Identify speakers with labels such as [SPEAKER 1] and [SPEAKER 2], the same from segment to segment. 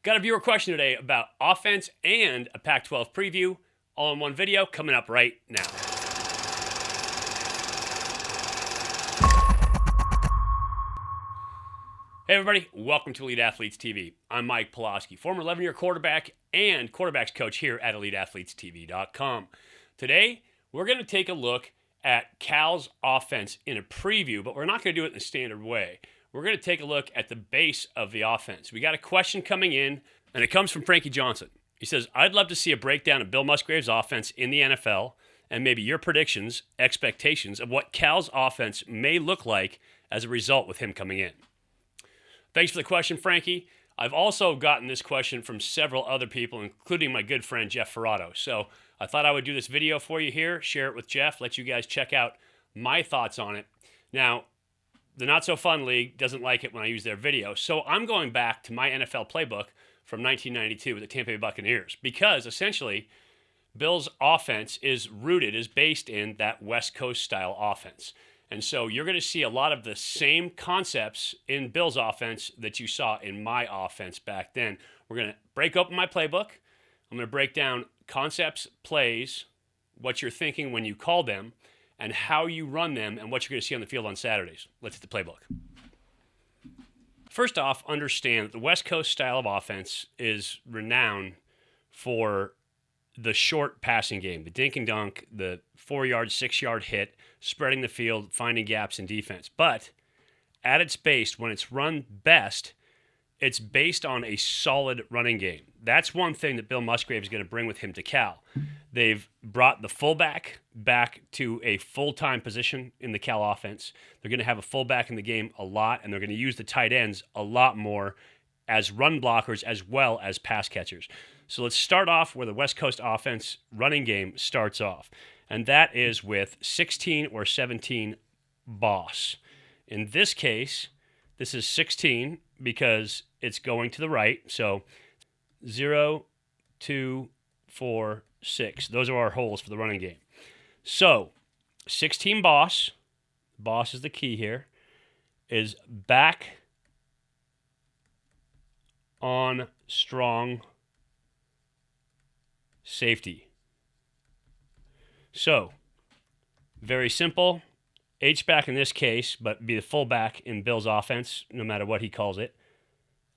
[SPEAKER 1] Got a viewer question today about offense and a Pac-12 preview, all in one video, coming up right now. Hey everybody, welcome to Elite Athletes TV. I'm Mike Pawlawski, former 11-year quarterback and quarterbacks coach here at EliteAthletesTV.com. Today, we're going to take a look at Cal's offense in a preview, but we're not going to do it in the standard way. We're going to take a look at the base of the offense. We got a question coming in, and it comes from Frankie Johnson. He says, I'd love to see a breakdown of Bill Musgrave's offense in the NFL and maybe your predictions, expectations of what Cal's offense may look like as a result with him coming in. Thanks for the question, Frankie. I've also gotten this question from several other people, including my good friend Jeff Ferrato. So I thought I would do this video for you here, share it with Jeff, let you guys check out my thoughts on it. Now, the Not So Fun League doesn't like it when I use their video, so I'm going back to my NFL playbook from 1992 with the Tampa Bay Buccaneers because essentially Bill's offense is based in that West Coast style offense. And so you're going to see a lot of the same concepts in Bill's offense that you saw in my offense back then. We're going to break open my playbook. I'm going to break down concepts, plays, what you're thinking when you call them, and how you run them, and what you're going to see on the field on Saturdays. Let's hit the playbook. First off, understand that the West Coast style of offense is renowned for the short passing game, the dink and dunk, the 4-yard, 6-yard hit, spreading the field, finding gaps in defense. But at its base, when it's run best, it's based on a solid running game. That's one thing that Bill Musgrave is going to bring with him to Cal. They've brought the fullback back to a full-time position in the Cal offense. They're going to have a fullback in the game a lot, and they're going to use the tight ends a lot more as run blockers as well as pass catchers. So let's start off where the West Coast offense running game starts off, and that is with 16 or 17 boss. In this case, this is 16 because it's going to the right, so 0, 2, 4, 6. Those are our holes for the running game. So 16 boss is the key here, is back on strong safety. So, very simple. H-back in this case, but be the fullback in Bill's offense, no matter what he calls it,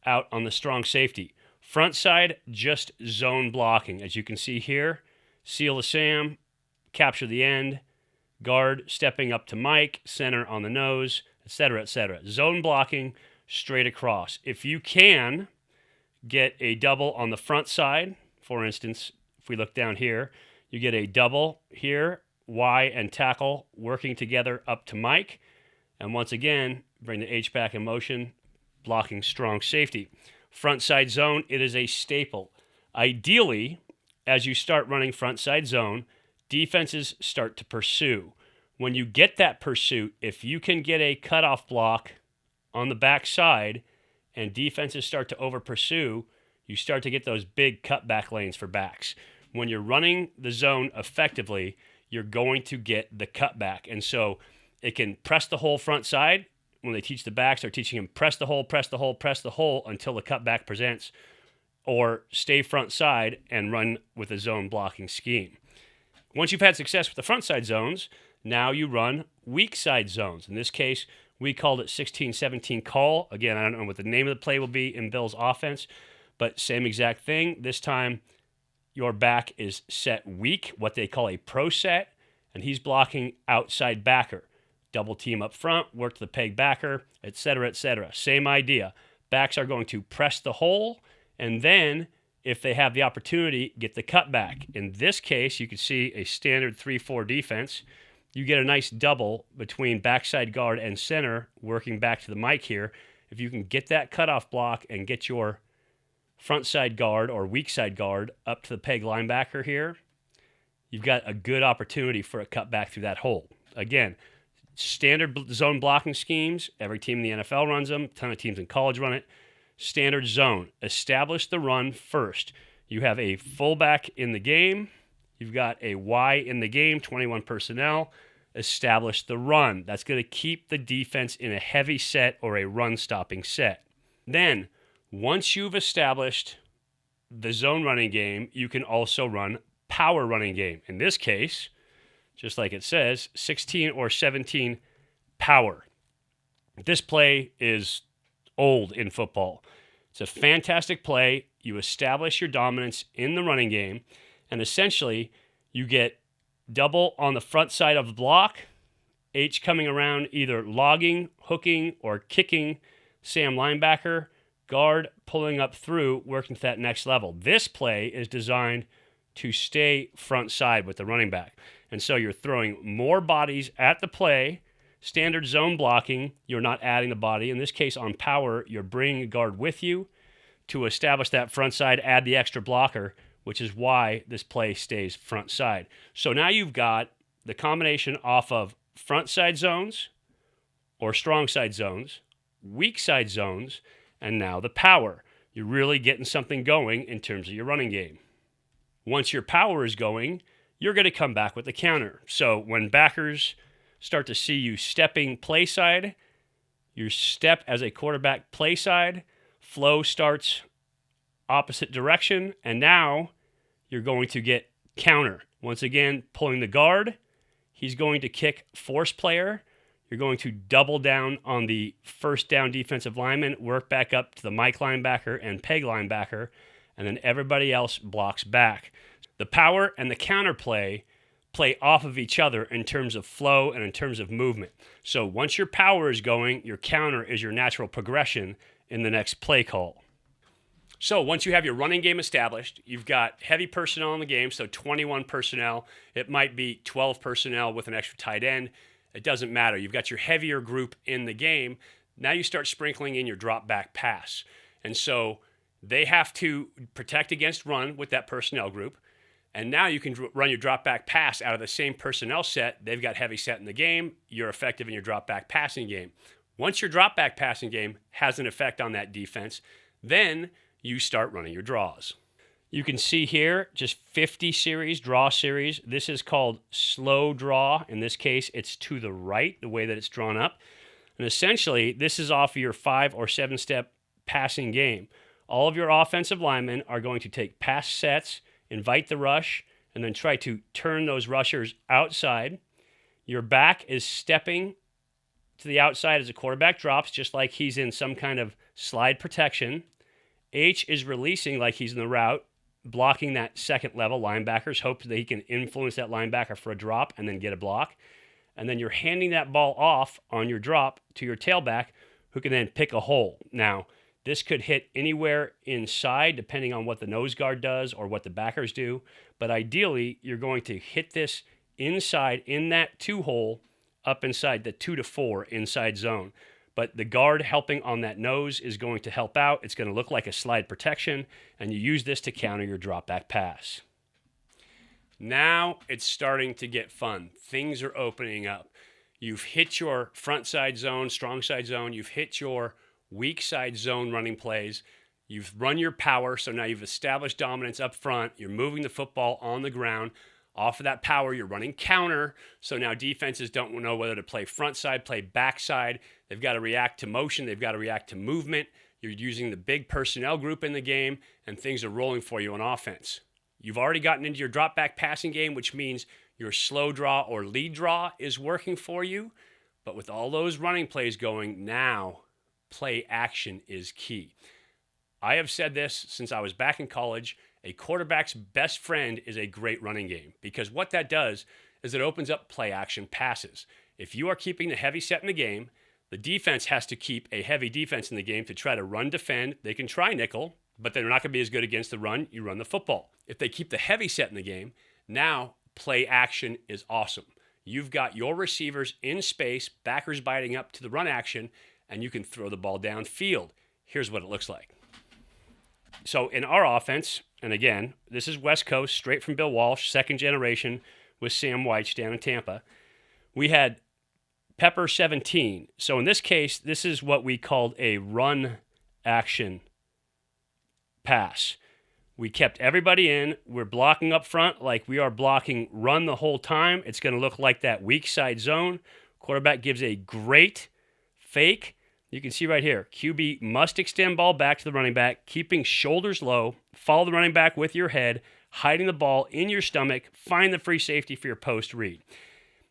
[SPEAKER 1] out on the strong safety. Front side, just zone blocking. As you can see here, seal the Sam, capture the end, guard stepping up to Mike, center on the nose, etc., etc. Zone blocking straight across. If you can get a double on the front side, for instance, if we look down here, you get a double here, Y and tackle working together up to Mike. And once again, bring the H-back in motion, blocking strong safety. Front side zone, it is a staple. Ideally, as you start running front side zone, defenses start to pursue. When you get that pursuit, if you can get a cutoff block on the back side and defenses start to over pursue, you start to get those big cutback lanes for backs. When you're running the zone effectively, you're going to get the cutback. And so it can press the whole front side. When they teach the backs, they're teaching them press the hole, press the hole, press the hole until the cutback presents, or stay front side and run with a zone blocking scheme. Once you've had success with the front side zones, now you run weak side zones. In this case, we called it 16-17 call. Again, I don't know what the name of the play will be in Bill's offense, but same exact thing. This time, your back is set weak, what they call a pro set, and he's blocking outside backer. Double team up front, work to the peg backer, etc., etc. Same idea. Backs are going to press the hole, and then, if they have the opportunity, get the cutback. In this case, you can see a standard 3-4 defense. You get a nice double between backside guard and center, working back to the mic here. If you can get that cutoff block and get your front side guard or weak side guard up to the peg linebacker here, you've got a good opportunity for a cutback through that hole. Again, standard zone blocking schemes. Every team in the NFL runs them. A ton of teams in college run it. Standard zone. Establish the run first. You have a fullback in the game. You've got a Y in the game, 21 personnel. Establish the run. That's going to keep the defense in a heavy set or a run-stopping set. Then, Once you've established the zone running game, you can also run power running game. In this case, just like it says, 16 or 17 power. This play is old in football. It's a fantastic play. You establish your dominance in the running game, and essentially you get double on the front side of the block, H coming around either logging, hooking, or kicking Sam linebacker, guard pulling up through, working to that next level. This play is designed to stay front side with the running back. And so you're throwing more bodies at the play, standard zone blocking, you're not adding the body. In this case, on power, you're bringing a guard with you to establish that front side, add the extra blocker, which is why this play stays front side. So now you've got the combination off of front side zones or strong side zones, weak side zones, and now the power. You're really getting something going in terms of your running game. Once your power is going, you're going to come back with the counter. So when backers start to see you stepping play side, your step as a quarterback play side, flow starts opposite direction, and now you're going to get counter. Once again, pulling the guard, he's going to kick force player. You're going to double down on the first down defensive lineman, work back up to the Mike linebacker and peg linebacker, and then everybody else blocks back. The power and the counter play off of each other in terms of flow and in terms of movement. So once your power is going, your counter is your natural progression in the next play call. So once you have your running game established, you've got heavy personnel in the game, so 21 personnel. It might be 12 personnel with an extra tight end. It doesn't matter. You've got your heavier group in the game. Now you start sprinkling in your drop back pass. And so they have to protect against run with that personnel group. And now you can run your drop back pass out of the same personnel set. They've got heavy set in the game. You're effective in your drop back passing game. Once your drop back passing game has an effect on that defense, then you start running your draws. You can see here just 50 series, draw series. This is called slow draw. In this case, it's to the right, the way that it's drawn up. And essentially, this is off of your 5 or 7 step passing game. All of your offensive linemen are going to take pass sets, invite the rush, and then try to turn those rushers outside. Your back is stepping to the outside as a quarterback drops, just like he's in some kind of slide protection. H is releasing like he's in the route, blocking that second level. Linebackers hope that he can influence that linebacker for a drop and then get a block. And then you're handing that ball off on your drop to your tailback, who can then pick a hole. Now, this could hit anywhere inside, depending on what the nose guard does or what the backers do. But ideally, you're going to hit this inside in that 2 hole, up inside the 2 to 4 inside zone. But the guard helping on that nose is going to help out. It's going to look like a slide protection, and you use this to counter your drop back pass. Now it's starting to get fun. Things are opening up. You've hit your front side zone, strong side zone. You've hit your weak side zone running plays. You've run your power, so now you've established dominance up front. You're moving the football on the ground. Off of that power, you're running counter, so now defenses don't know whether to play front side, play back side. They've got to react to motion. They've got to react to movement. You're using the big personnel group in the game, and things are rolling for you on offense. You've already gotten into your drop back passing game, which means your slow draw or lead draw is working for you. But with all those running plays going, now play action is key. I have said this since I was back in college. A quarterback's best friend is a great running game, because what that does is it opens up play action passes. If you are keeping the heavy set in the game, the defense has to keep a heavy defense in the game to try to run defend. They can try nickel, but they're not going to be as good against the run. You run the football. If they keep the heavy set in the game, now play action is awesome. You've got your receivers in space, backers biting up to the run action, and you can throw the ball downfield. Here's what it looks like. So in our offense, and again, this is West Coast, straight from Bill Walsh, second generation with Sam Weich down in Tampa. We had Pepper 17. So in this case, this is what we called a run action pass. We kept everybody in. We're blocking up front like we are blocking run the whole time. It's going to look like that weak side zone. Quarterback gives a great fake. You can see right here, QB must extend ball back to the running back, keeping shoulders low, follow the running back with your head, hiding the ball in your stomach, find the free safety for your post read.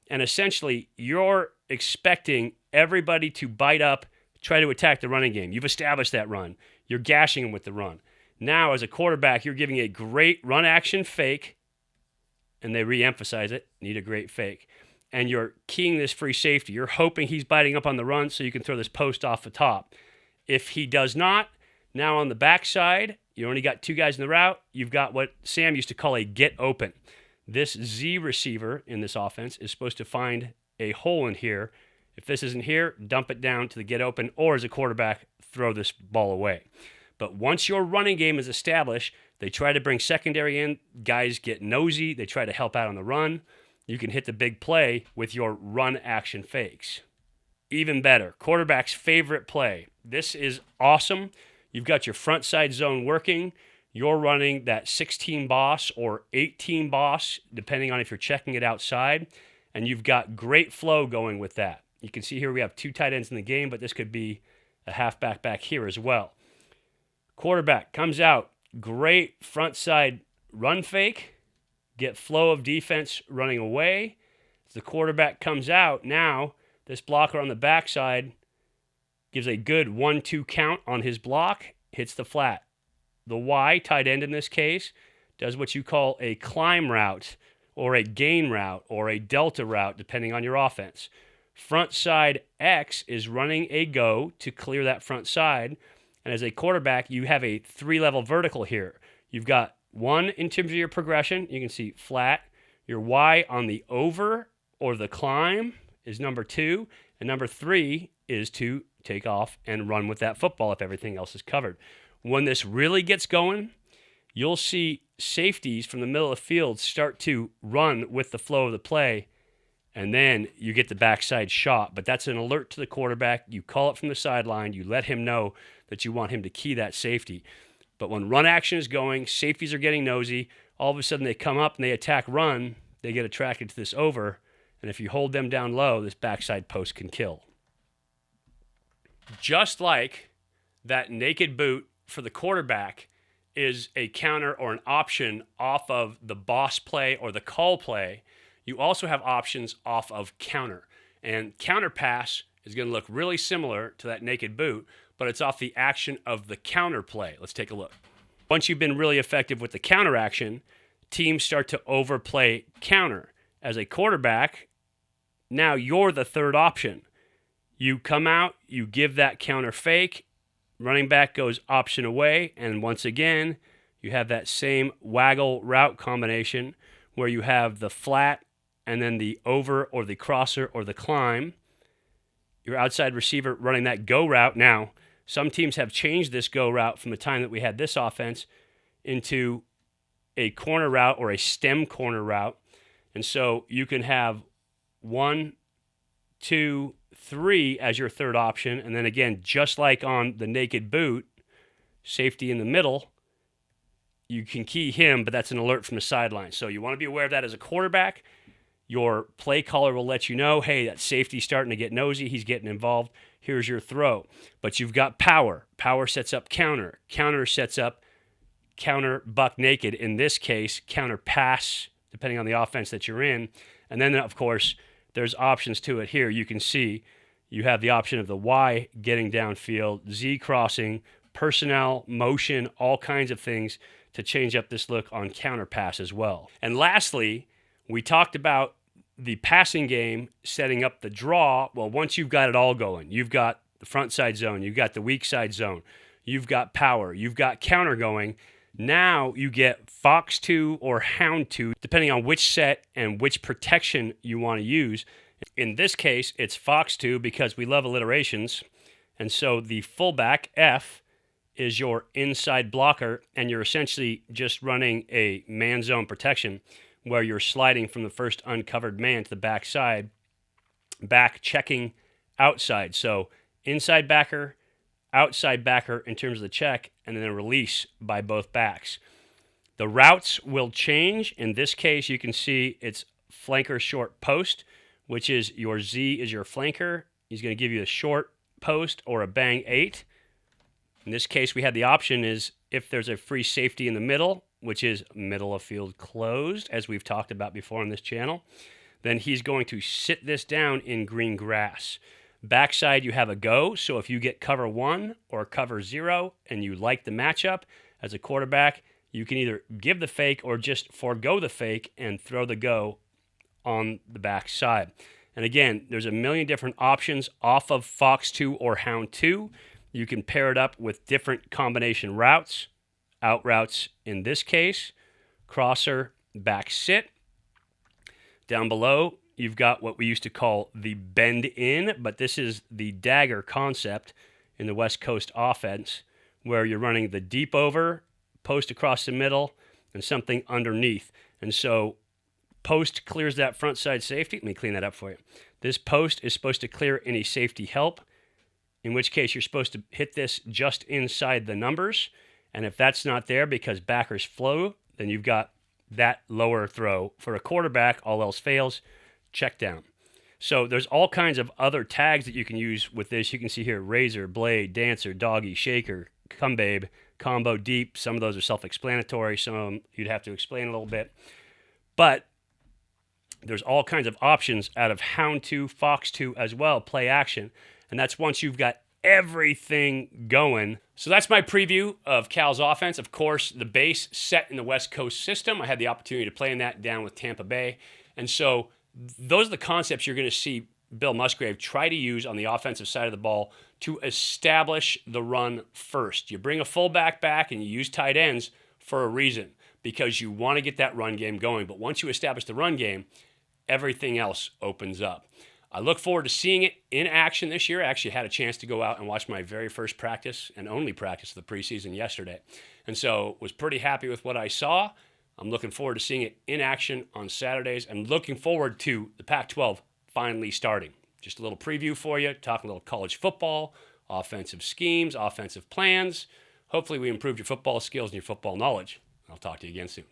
[SPEAKER 1] And essentially, you're expecting everybody to bite up, try to attack the running game. You've established that run. You're gashing them with the run. Now, as a quarterback, you're giving a great run action fake, and they re-emphasize it, need a great fake. And you're keying this free safety. You're hoping he's biting up on the run so you can throw this post off the top. If he does not, now on the backside, you only got two guys in the route. You've got what Sam used to call a get open. This Z receiver in this offense is supposed to find a hole in here. If this isn't here, dump it down to the get open, or as a quarterback, throw this ball away. But once your running game is established, they try to bring secondary in. Guys get nosy. They try to help out on the run. You can hit the big play with your run action fakes. Even better, quarterback's favorite play. This is awesome. You've got your front side zone working. You're running that 16 boss or 18 boss, depending on if you're checking it outside. And you've got great flow going with that. You can see here we have two tight ends in the game, but this could be a halfback back here as well. Quarterback comes out. Great front side run fake. Get flow of defense running away. As the quarterback comes out, now this blocker on the backside gives a good 1-2 count on his block, hits the flat. The Y, tight end in this case, does what you call a climb route or a gain route or a delta route, depending on your offense. Front side X is running a go to clear that front side. And as a quarterback, you have a 3-level vertical here. You've got one in terms of your progression. You can see flat. Your Y on the over or the climb is number 2. And number 3 is to take off and run with that football if everything else is covered. When this really gets going, you'll see safeties from the middle of the field start to run with the flow of the play, and then you get the backside shot. But that's an alert to the quarterback. You call it from the sideline. You let him know that you want him to key that safety. But when run action is going, safeties are getting nosy. All of a sudden they come up and they attack run. They get attracted to this over. And if you hold them down low, this backside post can kill. Just like that naked boot for the quarterback is a counter or an option off of the boss play or the call play, you also have options off of counter. And counter pass is going to look really similar to that naked boot, but it's off the action of the counter play. Let's take a look. Once you've been really effective with the counter action, teams start to overplay counter. As a quarterback, now you're the third option. You come out, you give that counter fake, running back goes option away, and once again, you have that same waggle route combination where you have the flat and then the over or the crosser or the climb. Your outside receiver running that go route. Now, some teams have changed this go route from the time that we had this offense into a corner route or a stem corner route. And so you can have 1, 2, 3 as your third option. And then again, just like on the naked boot, safety in the middle, you can key him, but that's an alert from the sideline. So you want to be aware of that as a quarterback. Your play caller will let you know, hey, that safety's starting to get nosy. He's getting involved. Here's your throw. But you've got power. Power sets up counter. Counter sets up counter buck naked. In this case, counter pass, depending on the offense that you're in. And then, of course, there's options to it here. You can see you have the option of the Y getting downfield, Z crossing, personnel, motion, all kinds of things to change up this look on counter pass as well. And lastly, we talked about the passing game setting up the draw. Well, once you've got it all going, you've got the front side zone, you've got the weak side zone, you've got power, you've got counter going. Now you get Fox 2 or Hound 2, depending on which set and which protection you want to use. In this case, it's Fox 2 because we love alliterations. And so the fullback, F, is your inside blocker, and you're essentially just running a man zone protection where you're sliding from the first uncovered man to the backside, back checking outside. So inside backer, outside backer in terms of the check, and then a release by both backs. The routes will change. In this case, you can see it's flanker short post, which is your Z is your flanker. He's going to give you a short post or a bang 8. In this case, we had the option is if there's a free safety in the middle, which is middle of field closed, as we've talked about before on this channel, then he's going to sit this down in green grass. Backside, you have a go. So if you get cover 1 or cover 0 and you like the matchup as a quarterback, you can either give the fake or just forego the fake and throw the go on the backside. And again, there's a million different options off of Fox 2 or Hound 2. You can pair it up with different combination routes, out routes in this case, crosser, back sit. Down below, you've got what we used to call the bend in, but this is the dagger concept in the West Coast offense, where you're running the deep over, post across the middle, and something underneath. And so post clears that front side safety. Let me clean that up for you. This post is supposed to clear any safety help, in which case you're supposed to hit this just inside the numbers. And if that's not there because backers flow, then you've got that lower throw. For a quarterback, all else fails, check down. So there's all kinds of other tags that you can use with this. You can see here, razor, blade, dancer, doggy, shaker, come babe, combo, deep. Some of those are self-explanatory. Some of them you'd have to explain a little bit. But there's all kinds of options out of Hound 2, Fox 2 as well, play action. And that's once you've got everything going. So that's my preview of Cal's offense. Of course, the base set in the West Coast system. I had the opportunity to play in that down with Tampa Bay. And so those are the concepts you're going to see Bill Musgrave try to use on the offensive side of the ball to establish the run first. You bring a fullback back and you use tight ends for a reason, because you want to get that run game going. But once you establish the run game, everything else opens up. I look forward to seeing it in action this year. I actually had a chance to go out and watch my very first practice and only practice of the preseason yesterday. And so was pretty happy with what I saw. I'm looking forward to seeing it in action on Saturdays and looking forward to the Pac-12 finally starting. Just a little preview for you, talking a little college football, offensive schemes, offensive plans. Hopefully we improved your football skills and your football knowledge. I'll talk to you again soon.